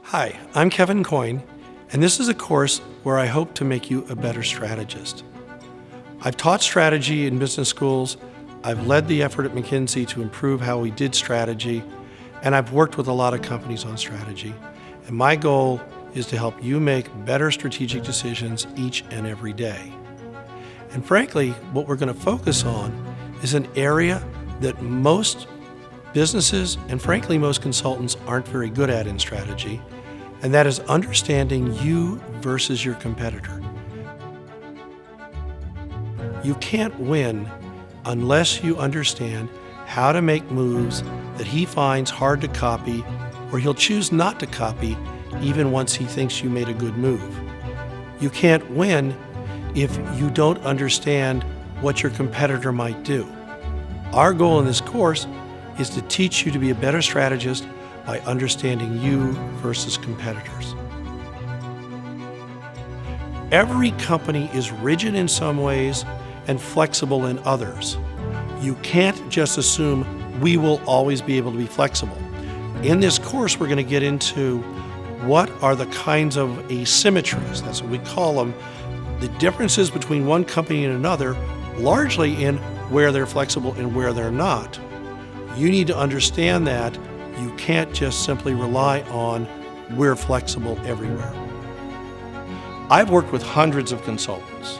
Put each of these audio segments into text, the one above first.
Hi, I'm Kevin Coyne, and this is a course where I hope to make you a better strategist. I've taught strategy in business schools, I've led the effort at McKinsey to improve how we did strategy, and I've worked with a lot of companies on strategy. And my goal is to help you make better strategic decisions each and every day. And frankly, what we're going to focus on is an area that most businesses and frankly most consultants aren't very good at in strategy, and that is understanding you versus your competitor. You can't win unless you understand how to make moves that he finds hard to copy, or he'll choose not to copy even once he thinks you made a good move. You can't win if you don't understand what your competitor might do. Our goal in this course is to teach you to be a better strategist by understanding you versus competitors. Every company is rigid in some ways and flexible in others. You can't just assume we will always be able to be flexible. In this course, we're going to get into what are the kinds of asymmetries, that's what we call them, the differences between one company and another, largely in where they're flexible and where they're not. You need to understand that you can't just simply rely on we're flexible everywhere. I've worked with hundreds of consultants,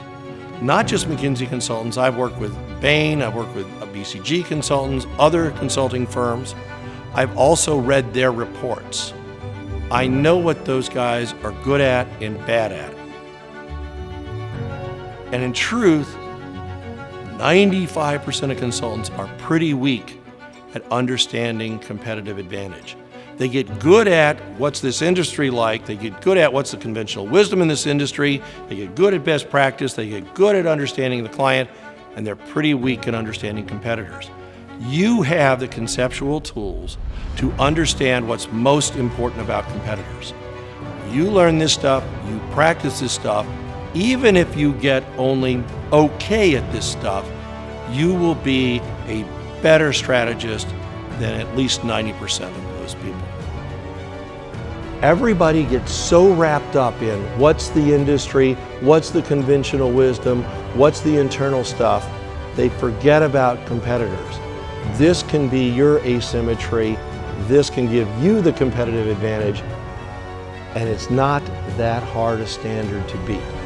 not just McKinsey consultants. I've worked with Bain, I've worked with BCG consultants, other consulting firms. I've also read their reports. I know what those guys are good at and bad at. And in truth, 95% of consultants are pretty weak at understanding competitive advantage. They get good at what's this industry like, they get good at what's the conventional wisdom in this industry, they get good at best practice, they get good at understanding the client, and they're pretty weak at understanding competitors. You have the conceptual tools to understand what's most important about competitors. You learn this stuff, you practice this stuff, even if you get only okay at this stuff, you will be a better strategist than at least 90% of those people. Everybody gets so wrapped up in what's the industry, what's the conventional wisdom, what's the internal stuff, they forget about competitors. This can be your asymmetry, this can give you the competitive advantage, and it's not that hard a standard to beat.